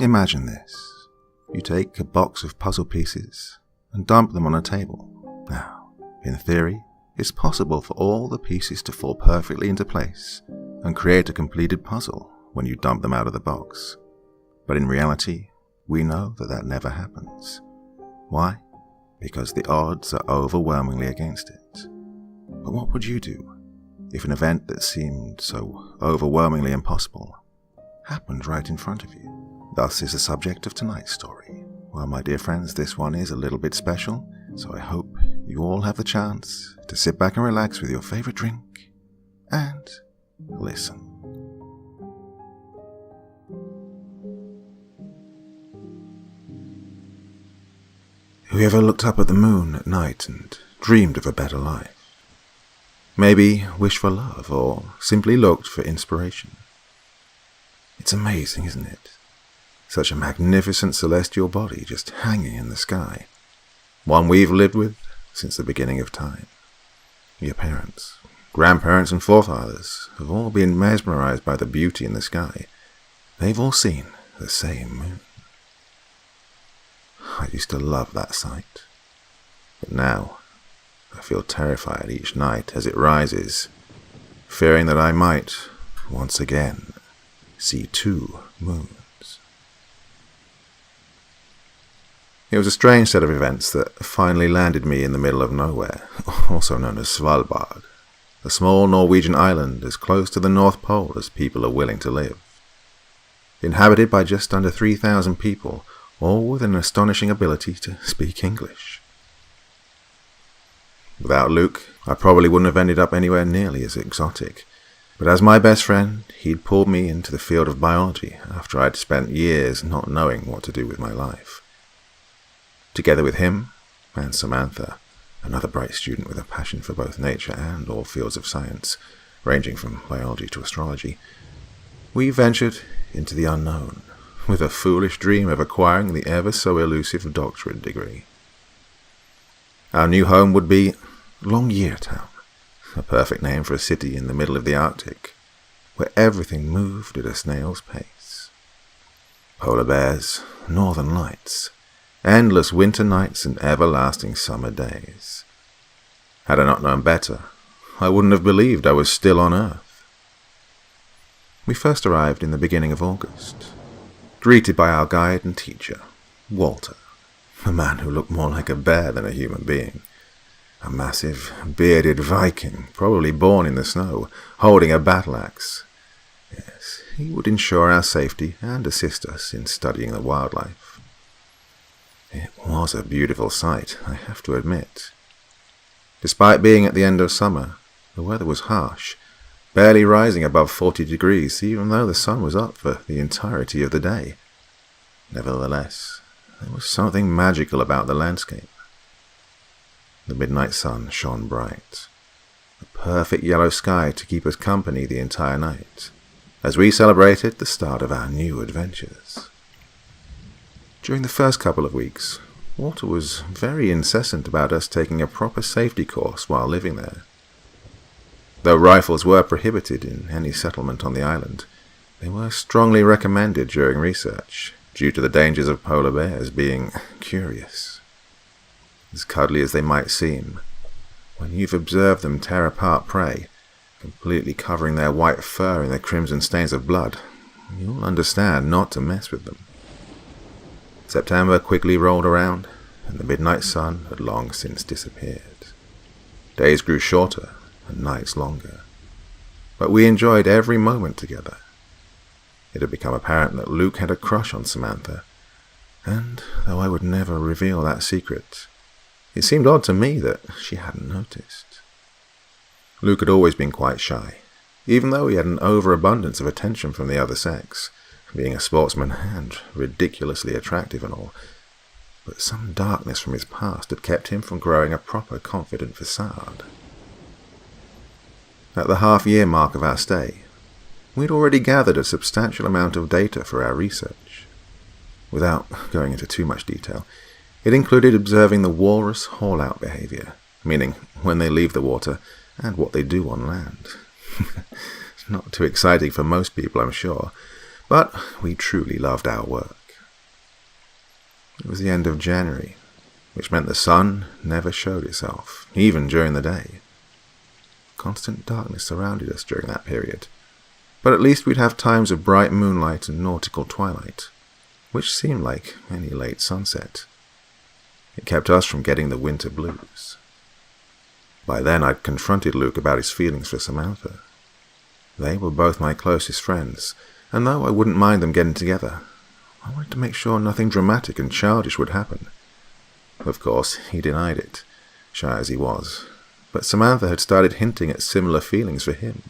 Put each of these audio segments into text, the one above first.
Imagine this. You take a box of puzzle pieces and dump them on a table. Now, in theory, it's possible for all the pieces to fall perfectly into place and create a completed puzzle when you dump them out of the box. But in reality, we know that never happens. Why? Because the odds are overwhelmingly against it. But what would you do if an event that seemed so overwhelmingly impossible happened right in front of you? Thus is the subject of tonight's story. Well, my dear friends, this one is a little bit special, so I hope you all have the chance to sit back and relax with your favorite drink and listen. Have you ever looked up at the moon at night and dreamed of a better life? Maybe wished for love or simply looked for inspiration? It's amazing, isn't it? Such a magnificent celestial body just hanging in the sky. One we've lived with since the beginning of time. Your parents, grandparents and forefathers have all been mesmerized by the beauty in the sky. They've all seen the same moon. I used to love that sight. But now, I feel terrified each night as it rises, fearing that I might, once again, see two moons. It was a strange set of events that finally landed me in the middle of nowhere, also known as Svalbard, a small Norwegian island as close to the North Pole as people are willing to live. Inhabited by just under 3,000 people, all with an astonishing ability to speak English. Without Luke, I probably wouldn't have ended up anywhere nearly as exotic. But as my best friend, he'd pulled me into the field of biology after I'd spent years not knowing what to do with my life. Together with him and Samantha, another bright student with a passion for both nature and all fields of science, ranging from biology to astrology, we ventured into the unknown, with a foolish dream of acquiring the ever-so-elusive doctorate degree. Our new home would be Longyearbyen, a perfect name for a city in the middle of the Arctic, where everything moved at a snail's pace. Polar bears, northern lights, endless winter nights and everlasting summer days. Had I not known better, I wouldn't have believed I was still on Earth. We first arrived in the beginning of August, greeted by our guide and teacher, Walter, a man who looked more like a bear than a human being. A massive, bearded Viking, probably born in the snow, holding a battle axe. Yes, he would ensure our safety and assist us in studying the wildlife. It was a beautiful sight, I have to admit. Despite being at the end of summer, the weather was harsh, barely rising above 40 degrees, even though the sun was up for the entirety of the day. Nevertheless, there was something magical about the landscape. The midnight sun shone bright, a perfect yellow sky to keep us company the entire night, as we celebrated the start of our new adventures. During the first couple of weeks, Walter was very incessant about us taking a proper safety course while living there. Though rifles were prohibited in any settlement on the island, they were strongly recommended during research, due to the dangers of polar bears being curious. As cuddly as they might seem, when you've observed them tear apart prey, completely covering their white fur in the crimson stains of blood, you'll understand not to mess with them. September quickly rolled around, and the midnight sun had long since disappeared. Days grew shorter, and nights longer. But we enjoyed every moment together. It had become apparent that Luke had a crush on Samantha, and though I would never reveal that secret, it seemed odd to me that she hadn't noticed. Luke had always been quite shy, even though he had an overabundance of attention from the other sex, being a sportsman and ridiculously attractive and all. But some darkness from his past had kept him from growing a proper confident facade. At the half-year mark of our stay, we'd already gathered a substantial amount of data for our research. Without going into too much detail, it included observing the walrus haul-out behavior, meaning when they leave the water and what they do on land. Not too exciting for most people, I'm sure, but we truly loved our work. It was the end of January, which meant the sun never showed itself, even during the day. Constant darkness surrounded us during that period, but at least we'd have times of bright moonlight and nautical twilight, which seemed like any late sunset. It kept us from getting the winter blues. By then I'd confronted Luke about his feelings for Samantha. They were both my closest friends, and though I wouldn't mind them getting together, I wanted to make sure nothing dramatic and childish would happen. Of course, he denied it, shy as he was, but Samantha had started hinting at similar feelings for him.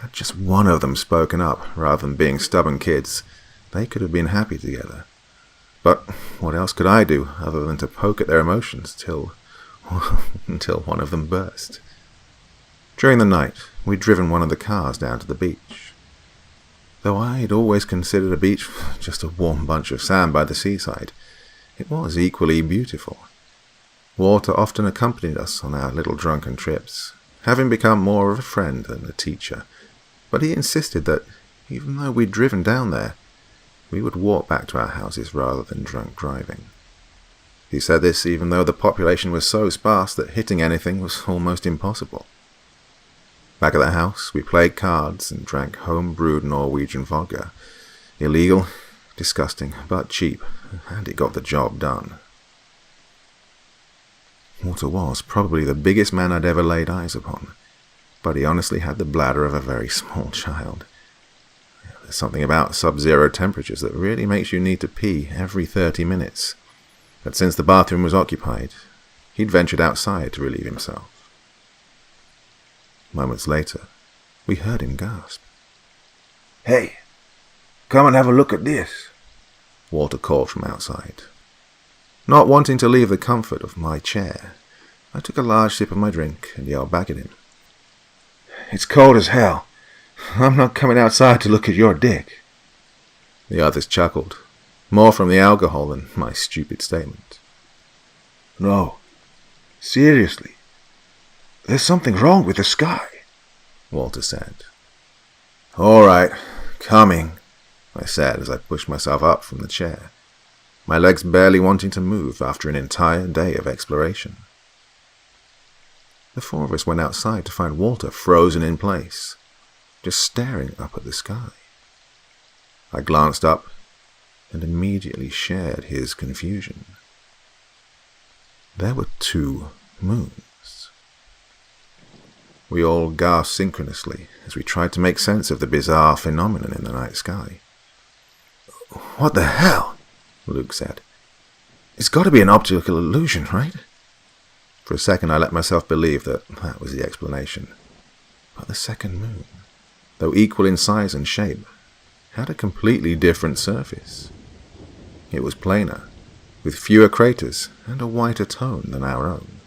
Had just one of them spoken up, rather than being stubborn kids, they could have been happy together. But what else could I do other than to poke at their emotions until one of them burst? During the night, we'd driven one of the cars down to the beach. Though I'd always considered a beach just a warm bunch of sand by the seaside, it was equally beautiful. Walter often accompanied us on our little drunken trips, having become more of a friend than a teacher, but he insisted that, even though we'd driven down there, we would walk back to our houses rather than drunk driving. He said this even though the population was so sparse that hitting anything was almost impossible. Back at the house, we played cards and drank home-brewed Norwegian vodka. Illegal, disgusting, but cheap, and it got the job done. Walter was probably the biggest man I'd ever laid eyes upon, but he honestly had the bladder of a very small child. There's something about sub-zero temperatures that really makes you need to pee every 30 minutes. But since the bathroom was occupied, he'd ventured outside to relieve himself. Moments later, we heard him gasp. "Hey, come and have a look at this," Walter called from outside. Not wanting to leave the comfort of my chair, I took a large sip of my drink and yelled back at him. "It's cold as hell. I'm not coming outside to look at your dick." The others chuckled, more from the alcohol than my stupid statement. "No, seriously. There's something wrong with the sky," Walter said. "All right, coming," I said as I pushed myself up from the chair, my legs barely wanting to move after an entire day of exploration. The four of us went outside to find Walter frozen in place, just staring up at the sky. I glanced up and immediately shared his confusion. There were 2 moons. We all gasped synchronously as we tried to make sense of the bizarre phenomenon in the night sky. "What the hell?" Luke said. "It's got to be an optical illusion, right?" For a second I let myself believe that was the explanation. But the second moon, though equal in size and shape, had a completely different surface. It was plainer, with fewer craters and a whiter tone than our own.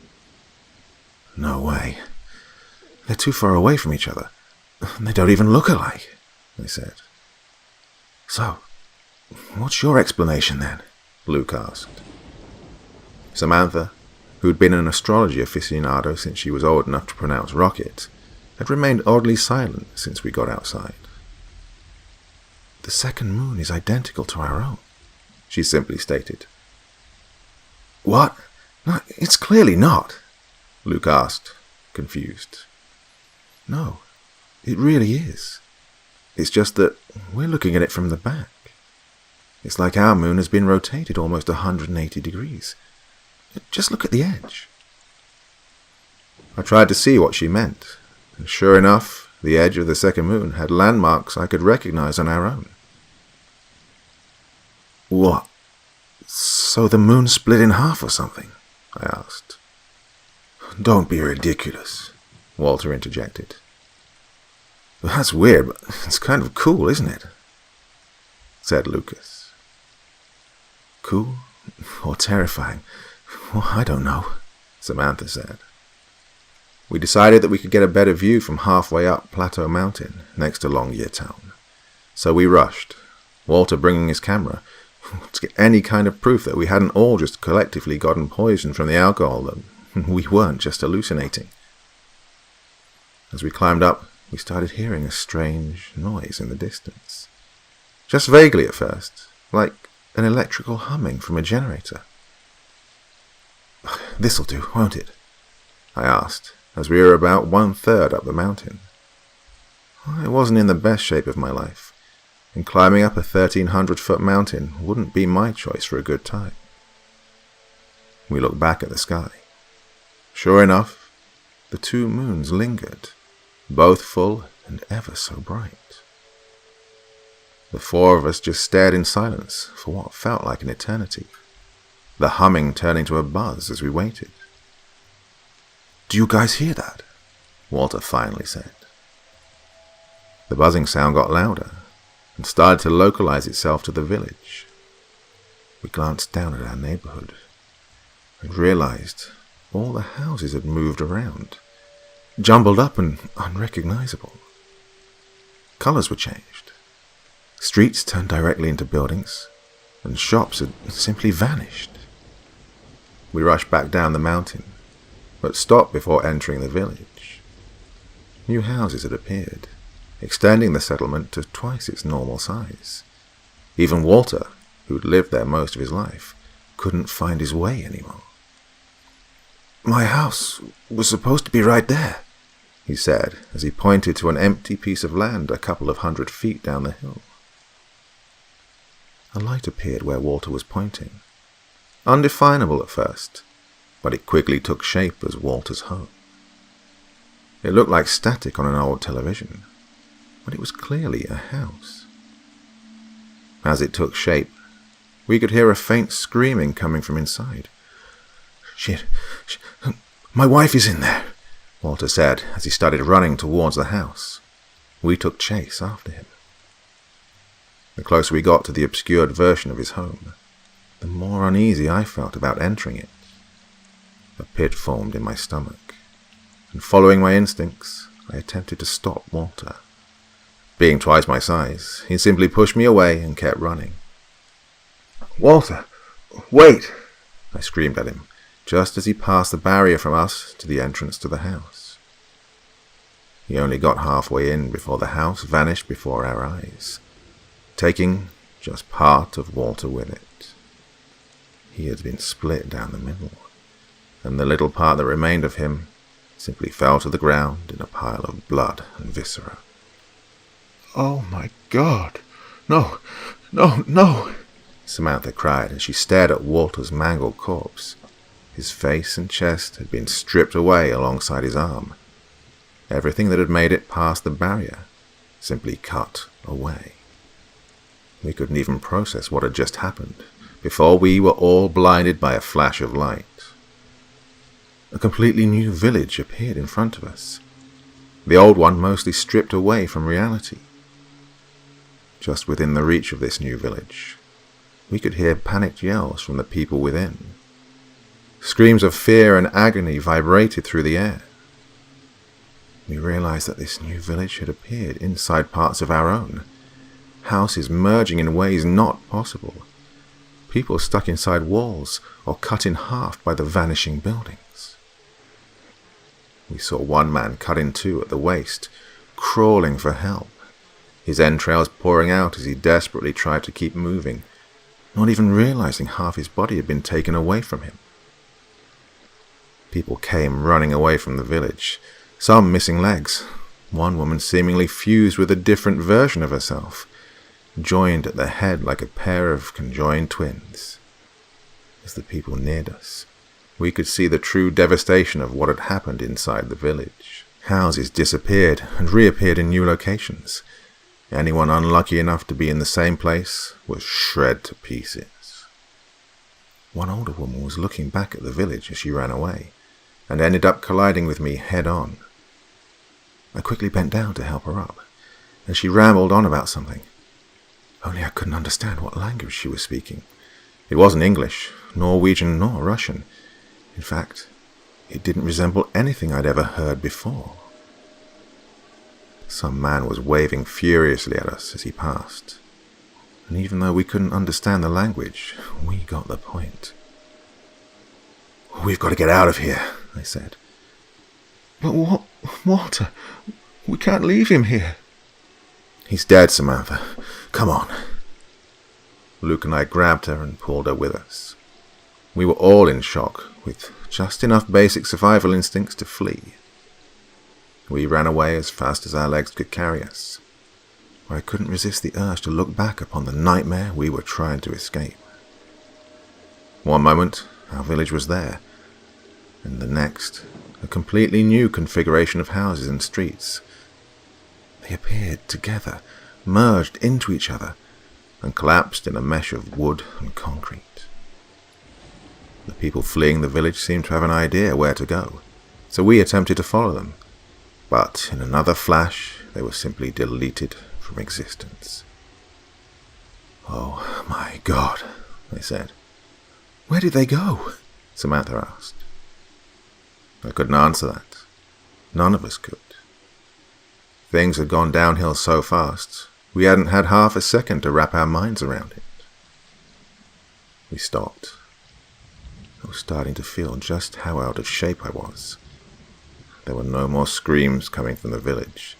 "No way. They're too far away from each other. They don't even look alike," I said. "So, what's your explanation then?" Luke asked. Samantha, who'd been an astrology aficionado since she was old enough to pronounce rocket, had remained oddly silent since we got outside. "The second moon is identical to our own," she simply stated. "What? No, it's clearly not," Luke asked, confused. "No, it really is. It's just that we're looking at it from the back. It's like our moon has been rotated almost 180 degrees. Just look at the edge." I tried to see what she meant, and sure enough, the edge of the second moon had landmarks I could recognize on our own. "What? So the moon split in half or something?" I asked. "Don't be ridiculous," Walter interjected. "That's weird, but it's kind of cool, isn't it?" said Lucas. "Cool or terrifying? Well, I don't know," Samantha said. We decided that we could get a better view from halfway up Plateau Mountain, next to Longyear Town. So we rushed, Walter bringing his camera, to get any kind of proof that we hadn't all just collectively gotten poisoned from the alcohol, that we weren't just hallucinating. As we climbed up, we started hearing a strange noise in the distance. Just vaguely at first, like an electrical humming from a generator. "This'll do, won't it?" I asked, as we were about 1/3 up the mountain. I wasn't in the best shape of my life, and climbing up a 1,300-foot mountain wouldn't be my choice for a good time. We looked back at the sky. Sure enough, the 2 moons lingered, both full and ever so bright. The 4 of us just stared in silence for what felt like an eternity, the humming turning to a buzz as we waited. "Do you guys hear that?" Walter finally said. The buzzing sound got louder and started to localize itself to the village. We glanced down at our neighborhood and realized all the houses had moved around, jumbled up and unrecognizable. Colors were changed. Streets turned directly into buildings, and shops had simply vanished. We rushed back down the mountain, but stopped before entering the village. New houses had appeared, extending the settlement to twice its normal size. Even Walter, who'd lived there most of his life, couldn't find his way anymore. "My house was supposed to be right there," he said as he pointed to an empty piece of land a couple of 100 feet down the hill. A light appeared where Walter was pointing, undefinable at first, but it quickly took shape as Walter's home. It looked like static on an old television, but it was clearly a house. As it took shape, we could hear a faint screaming coming from inside. Shit, my wife is in there," Walter said as he started running towards the house. We took chase after him. The closer we got to the obscured version of his home, the more uneasy I felt about entering it. A pit formed in my stomach, and following my instincts, I attempted to stop Walter. Being twice my size, he simply pushed me away and kept running. "Walter, wait!" I screamed at him, just as he passed the barrier from us to the entrance to the house. He only got halfway in before the house vanished before our eyes, taking just part of Walter with it. He had been split down the middle, and the little part that remained of him simply fell to the ground in a pile of blood and viscera. "Oh my God! No, no, no!" Samantha cried as she stared at Walter's mangled corpse. His face and chest had been stripped away alongside his arm. Everything that had made it past the barrier simply cut away. We couldn't even process what had just happened before we were all blinded by a flash of light. A completely new village appeared in front of us, the old one mostly stripped away from reality. Just within the reach of this new village, we could hear panicked yells from the people within. Screams of fear and agony vibrated through the air. We realized that this new village had appeared inside parts of our own, houses merging in ways not possible, people stuck inside walls or cut in half by the vanishing buildings. We saw one man cut in two at the waist, crawling for help, his entrails pouring out as he desperately tried to keep moving, not even realizing half his body had been taken away from him. People came running away from the village, some missing legs, one woman seemingly fused with a different version of herself, joined at the head like a pair of conjoined twins. As the people neared us, we could see the true devastation of what had happened inside the village. Houses disappeared and reappeared in new locations. Anyone unlucky enough to be in the same place was shred to pieces. One older woman was looking back at the village as she ran away, and ended up colliding with me head-on. I quickly bent down to help her up, and she rambled on about something. Only I couldn't understand what language she was speaking. It wasn't English, Norwegian, nor Russian. In fact, it didn't resemble anything I'd ever heard before. Some man was waving furiously at us as he passed, and even though we couldn't understand the language, we got the point. "We've got to get out of here," I said. "But Walter, we can't leave him here." "He's dead, Samantha. Come on." Luke and I grabbed her and pulled her with us. We were all in shock, with just enough basic survival instincts to flee. We ran away as fast as our legs could carry us. I couldn't resist the urge to look back upon the nightmare we were trying to escape. One moment, our village was there, and the next, a completely new configuration of houses and streets. They appeared together, merged into each other, and collapsed in a mesh of wood and concrete. The people fleeing the village seemed to have an idea where to go, so we attempted to follow them, but in another flash they were simply deleted from existence. "Oh my God," I said. "Where did they go?" Samantha asked. I couldn't answer that. None of us could. Things had gone downhill so fast, we hadn't had half a second to wrap our minds around it. We stopped. I was starting to feel just how out of shape I was. There were no more screams coming from the village,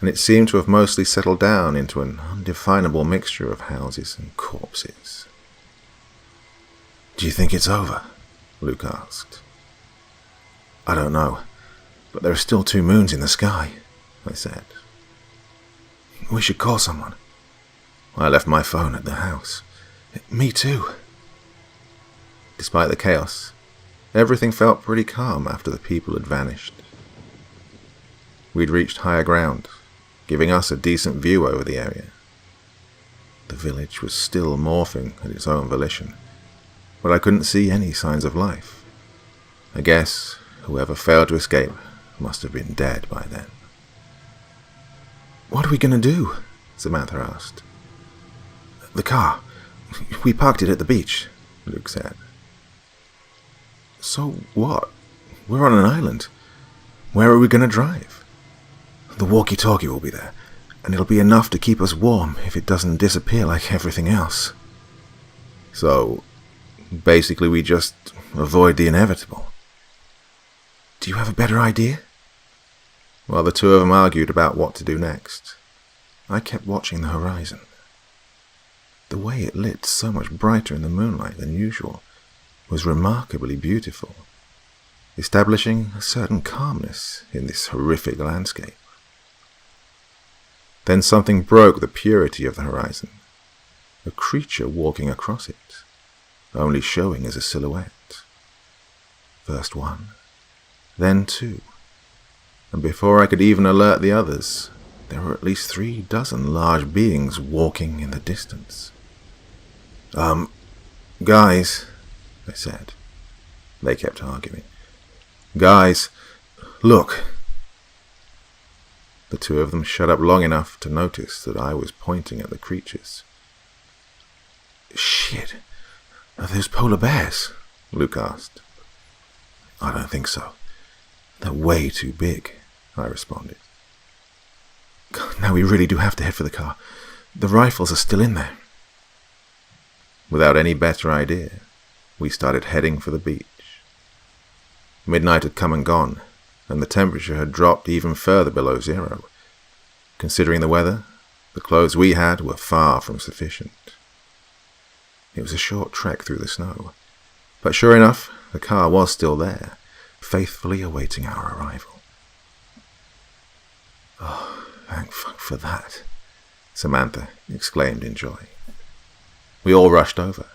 and it seemed to have mostly settled down into an undefinable mixture of houses and corpses. "Do you think it's over?" Luke asked. "I don't know, but there are still 2 moons in the sky," I said. "We should call someone." I left my phone at the house. "Me too." Despite the chaos, everything felt pretty calm after the people had vanished. We'd reached higher ground, giving us a decent view over the area. The village was still morphing at its own volition, but I couldn't see any signs of life. I guess whoever failed to escape must have been dead by then. "What are we going to do?" Samantha asked. "The car. We parked it at the beach," Luke said. "So what? We're on an island. Where are we going to drive? The walkie-talkie will be there, and it'll be enough to keep us warm if it doesn't disappear like everything else." "So, basically we just avoid the inevitable." "Do you have a better idea?" While the 2 of them argued about what to do next, I kept watching the horizon. The way it lit so much brighter in the moonlight than usual was remarkably beautiful, establishing a certain calmness in this horrific landscape. Then something broke the purity of the horizon, a creature walking across it, only showing as a silhouette. First 1, then 2, and before I could even alert the others, there were at least 3 dozen large beings walking in the distance. Guys," I said. They kept arguing. "Guys, look." The 2 of them shut up long enough to notice that I was pointing at the creatures. "Shit, are those polar bears?" Luke asked. "I don't think so. They're way too big," I responded. "Now we really do have to head for the car. The rifles are still in there." Without any better idea, we started heading for the beach. Midnight had come and gone, and the temperature had dropped even further below 0. Considering the weather, the clothes we had were far from sufficient. It was a short trek through the snow, but sure enough, the car was still there, faithfully awaiting our arrival. "Oh, thank fuck for that," Samantha exclaimed in joy. We all rushed over,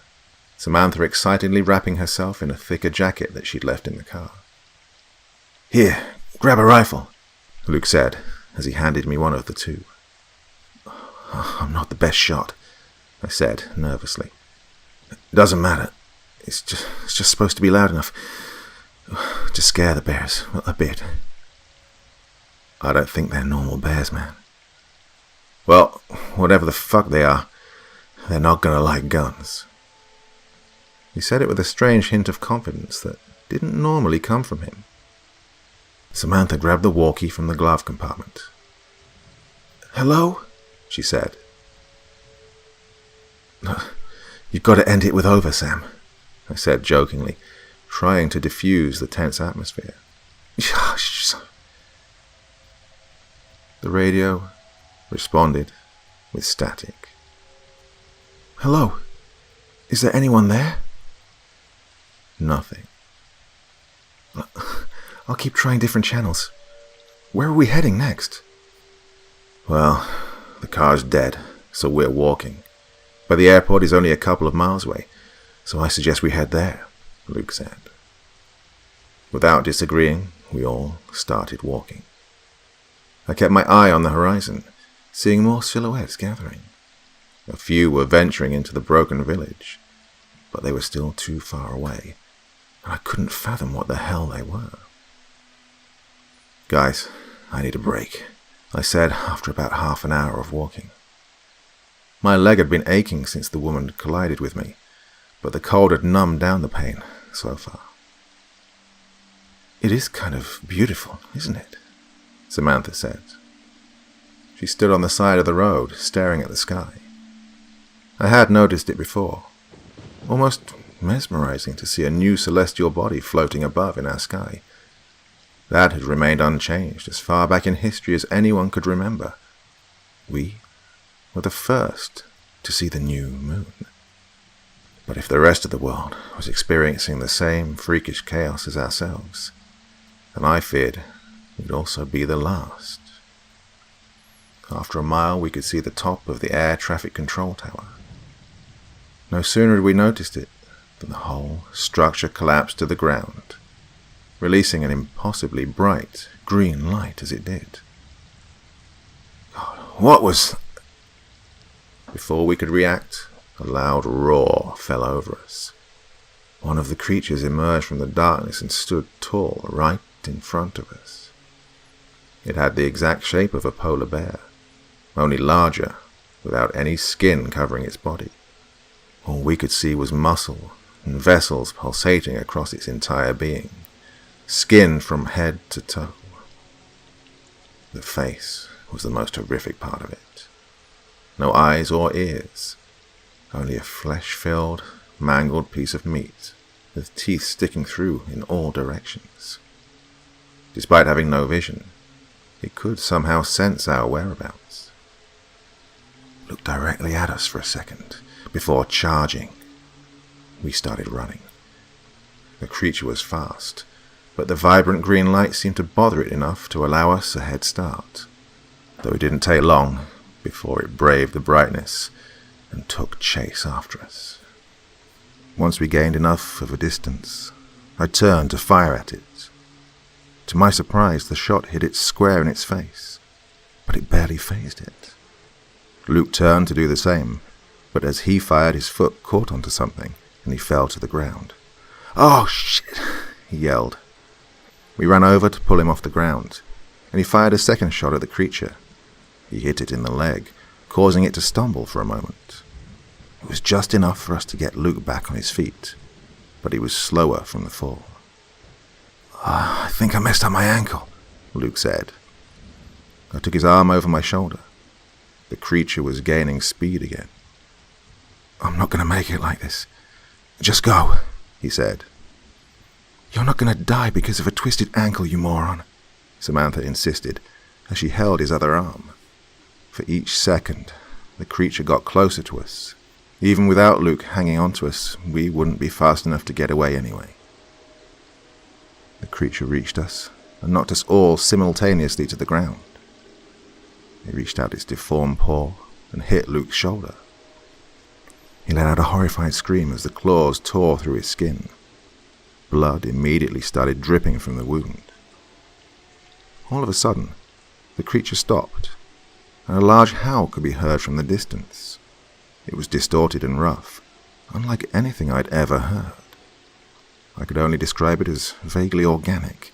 Samantha excitedly wrapping herself in a thicker jacket that she'd left in the car. "Here, grab a rifle," Luke said as he handed me one of the 2. "I'm not the best shot," I said nervously. "Doesn't matter. It's just supposed to be loud enough to scare the bears a bit." "I don't think they're normal bears, man." "Well, whatever the fuck they are, they're not gonna like guns." He said it with a strange hint of confidence that didn't normally come from him. Samantha grabbed the walkie from the glove compartment. "Hello?" she said. "You've got to end it with over, Sam," I said jokingly, trying to diffuse the tense atmosphere. The radio responded with static. "Hello, Is there anyone there? Nothing. I'll keep trying different channels. Where are we heading next? Well, the car's dead, so we're walking. But the airport is only a couple of miles away, so I suggest we head there, Luke said. Without disagreeing, we all started walking. I kept my eye on the horizon, seeing more silhouettes gathering. A few were venturing into the broken village, but they were still too far away, and I couldn't fathom what the hell they were. Guys, I need a break, I said after about half an hour of walking. My leg had been aching since the woman had collided with me, but the cold had numbed down the pain so far. It is kind of beautiful, isn't it? Samantha said. She stood on the side of the road, staring at the sky. I had noticed it before. Almost mesmerizing to see a new celestial body floating above in our sky. That had remained unchanged as far back in history as anyone could remember. We were the first to see the new moon. But if the rest of the world was experiencing the same freakish chaos as ourselves, then I feared we'd also be the last. After a mile, we could see the top of the air traffic control tower. No sooner had we noticed it than the whole structure collapsed to the ground, releasing an impossibly bright green light as it did. God, what was... Before we could react, a loud roar fell over us. One of the creatures emerged from the darkness and stood tall right in front of us. It had the exact shape of a polar bear, only larger, without any skin covering its body. All we could see was muscle and vessels pulsating across its entire being, skin from head to toe. The face was the most horrific part of it. No eyes or ears, only a flesh-filled, mangled piece of meat with teeth sticking through in all directions. Despite having no vision, it could somehow sense our whereabouts. It looked directly at us for a second before charging. We started running. The creature was fast, but the vibrant green light seemed to bother it enough to allow us a head start, though it didn't take long before it braved the brightness and took chase after us. Once we gained enough of a distance, I turned to fire at it. To my surprise, the shot hit it square in its face, but it barely fazed it. Luke turned to do the same, but as he fired, his foot caught onto something, and he fell to the ground. "Oh, shit!" he yelled. We ran over to pull him off the ground, and he fired a second shot at the creature. He hit it in the leg, causing it to stumble for a moment. It was just enough for us to get Luke back on his feet, but he was slower from the fall. I think I messed up my ankle," Luke said. I took his arm over my shoulder. The creature was gaining speed again. "I'm not going to make it like this. Just go," he said. "You're not going to die because of a twisted ankle, you moron," Samantha insisted as she held his other arm. For each second, the creature got closer to us. Even without Luke hanging on to us, we wouldn't be fast enough to get away anyway. The creature reached us and knocked us all simultaneously to the ground. It reached out its deformed paw and hit Luke's shoulder. He let out a horrified scream as the claws tore through his skin. Blood immediately started dripping from the wound. All of a sudden, the creature stopped, and a large howl could be heard from the distance. It was distorted and rough, unlike anything I'd ever heard. I could only describe it as vaguely organic,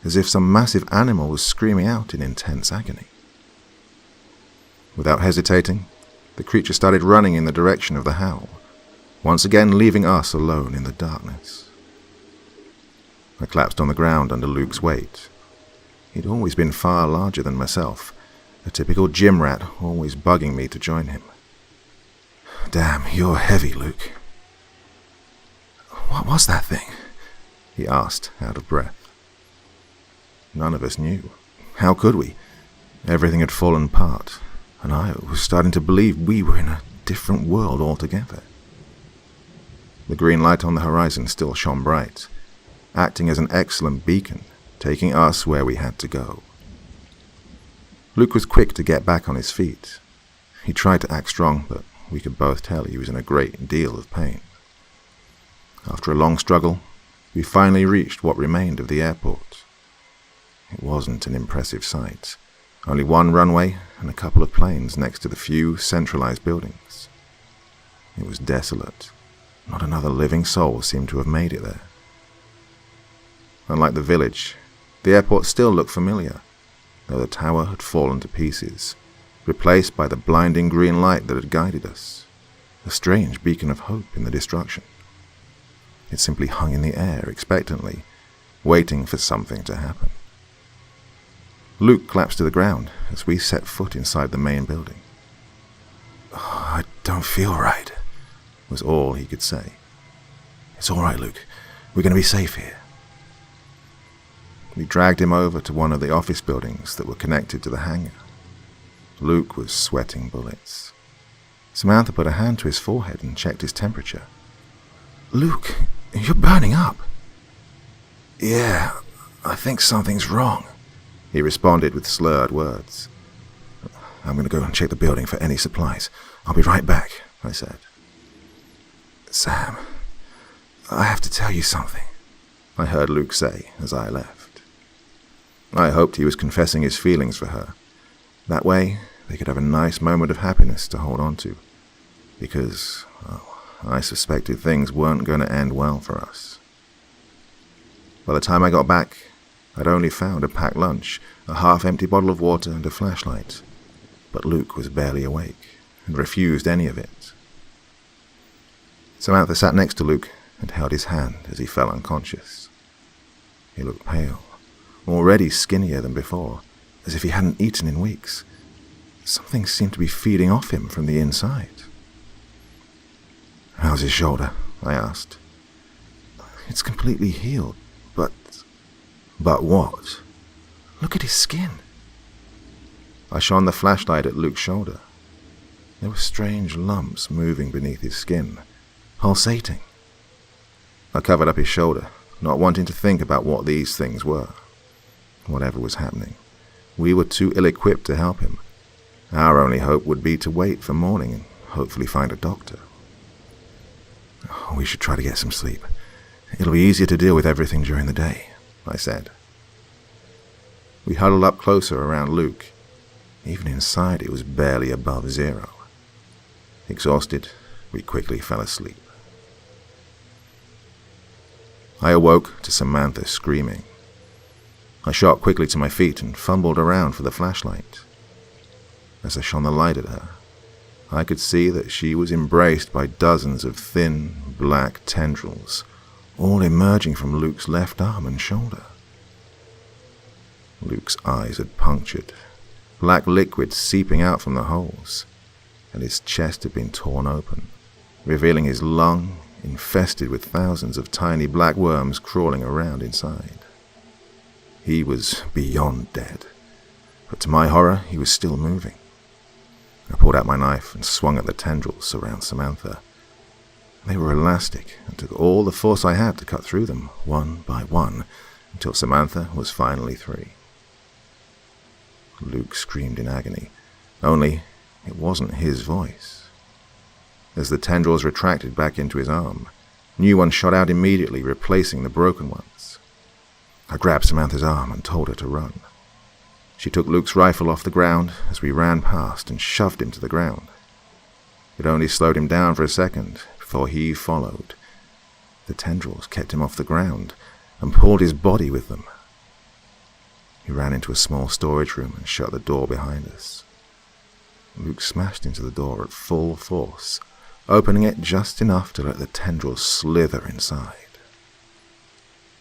as if some massive animal was screaming out in intense agony. Without hesitating, the creature started running in the direction of the howl, once again leaving us alone in the darkness. I collapsed on the ground under Luke's weight. He'd always been far larger than myself, a typical gym rat always bugging me to join him. "Damn, you're heavy, Luke." "What was that thing?" he asked, out of breath. None of us knew. How could we? Everything had fallen apart, and I was starting to believe we were in a different world altogether. The green light on the horizon still shone bright, acting as an excellent beacon, taking us where we had to go. Luke was quick to get back on his feet. He tried to act strong, but we could both tell he was in a great deal of pain. After a long struggle, we finally reached what remained of the airport. It wasn't an impressive sight. Only one runway and a couple of planes next to the few centralized buildings. It was desolate. Not another living soul seemed to have made it there. Unlike the village, the airport still looked familiar, though the tower had fallen to pieces, replaced by the blinding green light that had guided us, a strange beacon of hope in the destruction. It simply hung in the air expectantly, waiting for something to happen. Luke collapsed to the ground as we set foot inside the main building. "Oh, I don't feel right," was all he could say. "It's all right, Luke. We're going to be safe here." We dragged him over to one of the office buildings that were connected to the hangar. Luke was sweating bullets. Samantha put a hand to his forehead and checked his temperature. "Luke, you're burning up." "Yeah, I think something's wrong," he responded with slurred words. "I'm going to go and check the building for any supplies. I'll be right back," I said. "Sam, I have to tell you something," I heard Luke say as I left. I hoped he was confessing his feelings for her. That way, they could have a nice moment of happiness to hold on to. Because, I suspected things weren't going to end well for us. By the time I got back, I'd only found a packed lunch, a half-empty bottle of water, and a flashlight. But Luke was barely awake and refused any of it. Samantha sat next to Luke and held his hand as he fell unconscious. He looked pale, already skinnier than before, as if he hadn't eaten in weeks. Something seemed to be feeding off him from the inside. "How's his shoulder?" I asked. "It's completely healed, but..." "But what?" "Look at his skin." I shone the flashlight at Luke's shoulder. There were strange lumps moving beneath his skin, pulsating. I covered up his shoulder, not wanting to think about what these things were. Whatever was happening, we were too ill-equipped to help him. Our only hope would be to wait for morning and hopefully find a doctor. "We should try to get some sleep. It'll be easier to deal with everything during the day," I said. We huddled up closer around Luke. Even inside, it was barely above 0. Exhausted, we quickly fell asleep. I awoke to Samantha screaming. I shot quickly to my feet and fumbled around for the flashlight. As I shone the light at her, I could see that she was embraced by dozens of thin, black tendrils, all emerging from Luke's left arm and shoulder. Luke's eyes had punctured, black liquid seeping out from the holes, and his chest had been torn open, revealing his lung infested with thousands of tiny black worms crawling around inside. He was beyond dead, but to my horror, he was still moving. I pulled out my knife and swung at the tendrils around Samantha. They were elastic and took all the force I had to cut through them, one by one, until Samantha was finally free. Luke screamed in agony, only it wasn't his voice. As the tendrils retracted back into his arm, new ones shot out immediately, replacing the broken ones. I grabbed Samantha's arm and told her to run. She took Luke's rifle off the ground as we ran past and shoved him to the ground. It only slowed him down for a second before he followed. The tendrils kept him off the ground and pulled his body with them. He ran into a small storage room and shut the door behind us. Luke smashed into the door at full force, opening it just enough to let the tendrils slither inside.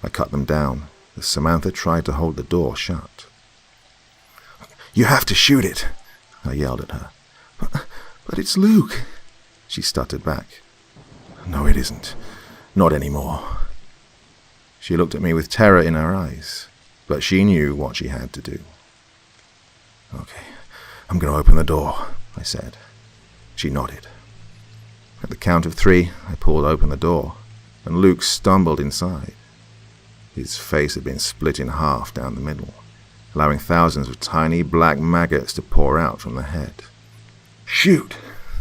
I cut them down as Samantha tried to hold the door shut. "You have to shoot it," I yelled at her. But it's Luke," she stuttered back. "No, it isn't. Not anymore." She looked at me with terror in her eyes, but she knew what she had to do. "Okay, I'm going to open the door," I said. She nodded. At the count of 3, I pulled open the door, and Luke stumbled inside. His face had been split in half down the middle, allowing thousands of tiny black maggots to pour out from the head. "Shoot!"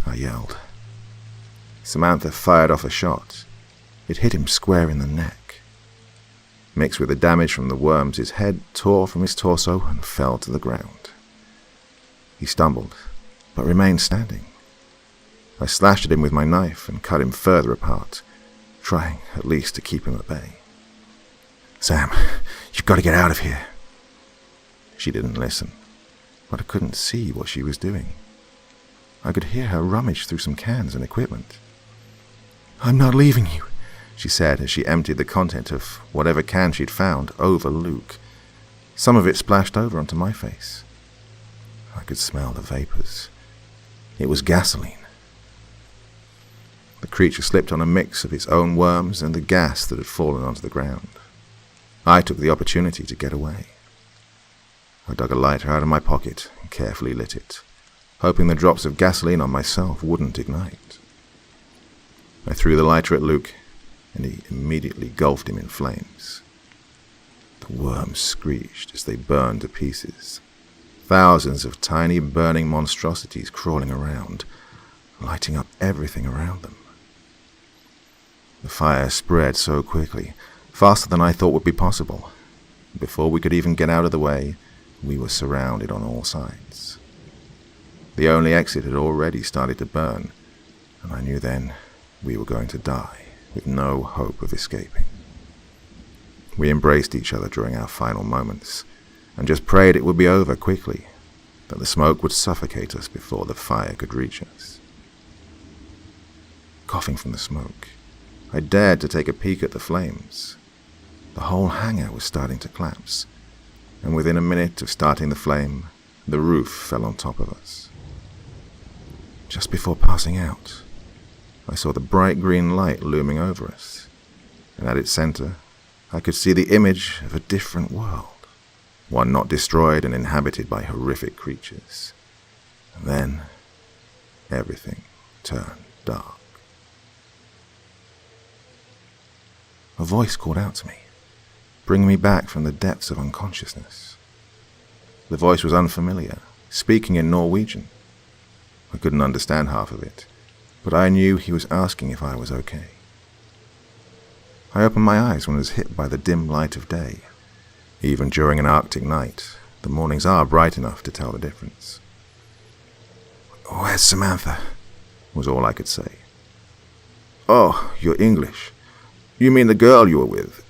I yelled. Samantha fired off a shot. It hit him square in the neck. Mixed with the damage from the worms, his head tore from his torso and fell to the ground. He stumbled, but remained standing. I slashed at him with my knife and cut him further apart, trying at least to keep him at bay. "Sam, you've got to get out of here." She didn't listen, but I couldn't see what she was doing. I could hear her rummage through some cans and equipment. "I'm not leaving you," she said as she emptied the content of whatever can she'd found over Luke. Some of it splashed over onto my face. I could smell the vapors. It was gasoline. The creature slipped on a mix of its own worms and the gas that had fallen onto the ground. I took the opportunity to get away. I dug a lighter out of my pocket and carefully lit it, hoping the drops of gasoline on myself wouldn't ignite. I threw the lighter at Luke, and he immediately engulfed him in flames. The worms screeched as they burned to pieces, thousands of tiny burning monstrosities crawling around, lighting up everything around them. The fire spread so quickly, faster than I thought would be possible. Before we could even get out of the way, we were surrounded on all sides. The only exit had already started to burn, and I knew then we were going to die with no hope of escaping. We embraced each other during our final moments, and just prayed it would be over quickly, that the smoke would suffocate us before the fire could reach us. Coughing from the smoke, I dared to take a peek at the flames. The whole hangar was starting to collapse, and within a minute of starting the flame, the roof fell on top of us. Just before passing out, I saw the bright green light looming over us, and at its center, I could see the image of a different world, one not destroyed and inhabited by horrific creatures. And then, everything turned dark. A voice called out to me, bringing me back from the depths of unconsciousness. The voice was unfamiliar, speaking in Norwegian. I couldn't understand half of it, but I knew he was asking if I was okay. I opened my eyes when I was hit by the dim light of day. Even during an Arctic night, the mornings are bright enough to tell the difference. "Where's Samantha?" was all I could say. "Oh, you're English. You mean the girl you were with?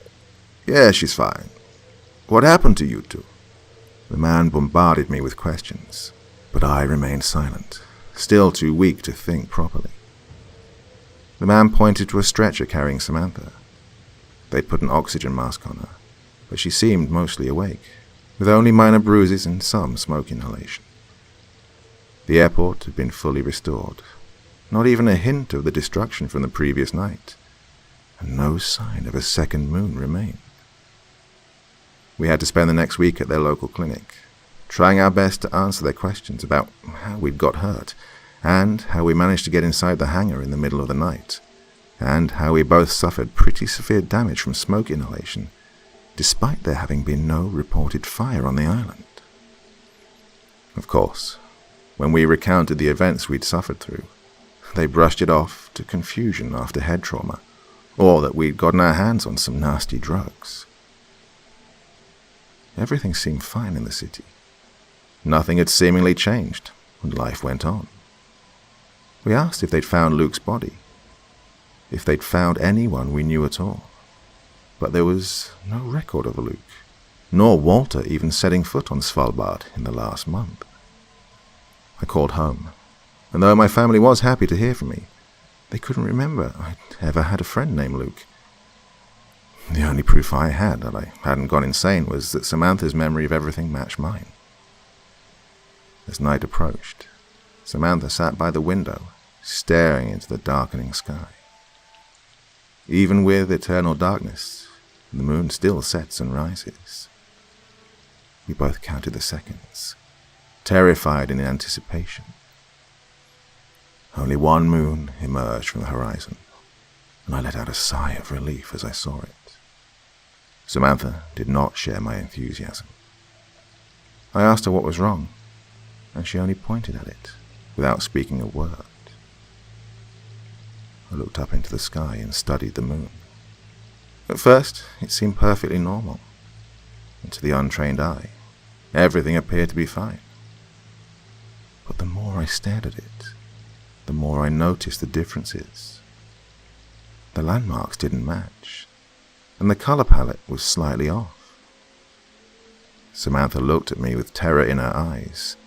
Yeah, she's fine. What happened to you two?" The man bombarded me with questions, but I remained silent, still too weak to think properly. The man pointed to a stretcher carrying Samantha. They'd put an oxygen mask on her, but she seemed mostly awake, with only minor bruises and some smoke inhalation. The airport had been fully restored, not even a hint of the destruction from the previous night, and no sign of a second moon remained. We had to spend the next week at their local clinic, trying our best to answer their questions about how we'd got hurt, and how we managed to get inside the hangar in the middle of the night, and how we both suffered pretty severe damage from smoke inhalation, despite there having been no reported fire on the island. Of course, when we recounted the events we'd suffered through, they brushed it off to confusion after head trauma, or that we'd gotten our hands on some nasty drugs. Everything seemed fine in the city. Nothing had seemingly changed, and life went on. We asked if they'd found Luke's body, if they'd found anyone we knew at all, but there was no record of Luke, nor Walter even setting foot on Svalbard in the last month. I called home, and though my family was happy to hear from me, they couldn't remember I'd ever had a friend named Luke. The only proof I had that I hadn't gone insane was that Samantha's memory of everything matched mine. As night approached, Samantha sat by the window, staring into the darkening sky. Even with eternal darkness, the moon still sets and rises. We both counted the seconds, terrified in anticipation. Only one moon emerged from the horizon, and I let out a sigh of relief as I saw it. Samantha did not share my enthusiasm. I asked her what was wrong, and she only pointed at it, without speaking a word. I looked up into the sky and studied the moon. At first, it seemed perfectly normal, and to the untrained eye, everything appeared to be fine. But the more I stared at it, the more I noticed the differences. The landmarks didn't match, and the color palette was slightly off. Samantha looked at me with terror in her eyes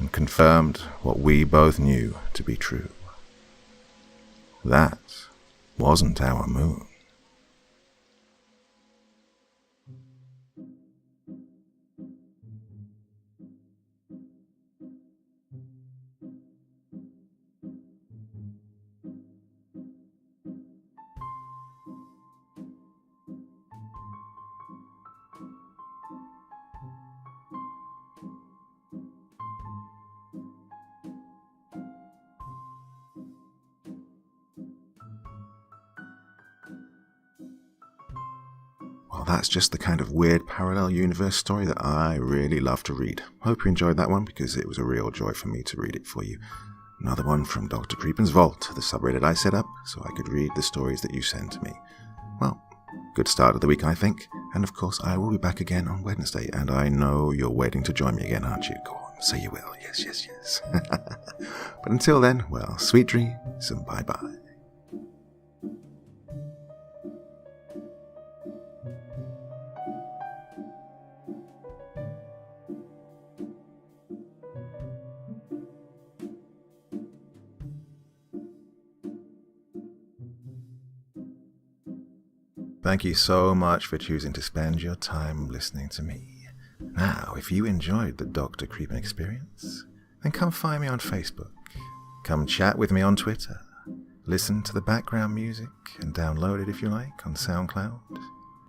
and confirmed what we both knew to be true. That wasn't our moon. Well, that's just the kind of weird parallel universe story that I really love to read. Hope you enjoyed that one, because it was a real joy for me to read it for you. Another one from Dr. Creepin's Vault, the subreddit I set up so I could read the stories that you send to me. Well, good start of the week, I think. And of course, I will be back again on Wednesday, and I know you're waiting to join me again, aren't you? Go on, say you will. Yes, yes, yes. But until then, well, sweet dreams and bye-bye. Thank you so much for choosing to spend your time listening to me. Now, if you enjoyed the Dr. Creepin experience, then come find me on Facebook. Come chat with me on Twitter. Listen to the background music and download it if you like on SoundCloud.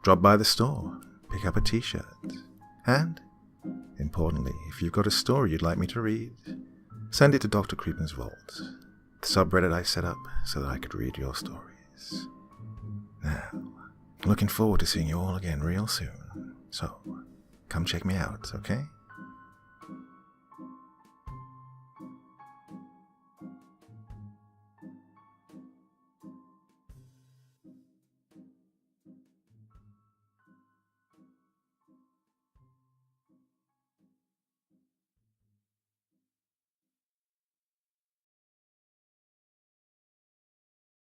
Drop by the store, pick up a t-shirt. And, importantly, if you've got a story you'd like me to read, send it to Dr. Creepin's Vault, the subreddit I set up so that I could read your stories. Now, looking forward to seeing you all again real soon. So, come check me out, okay?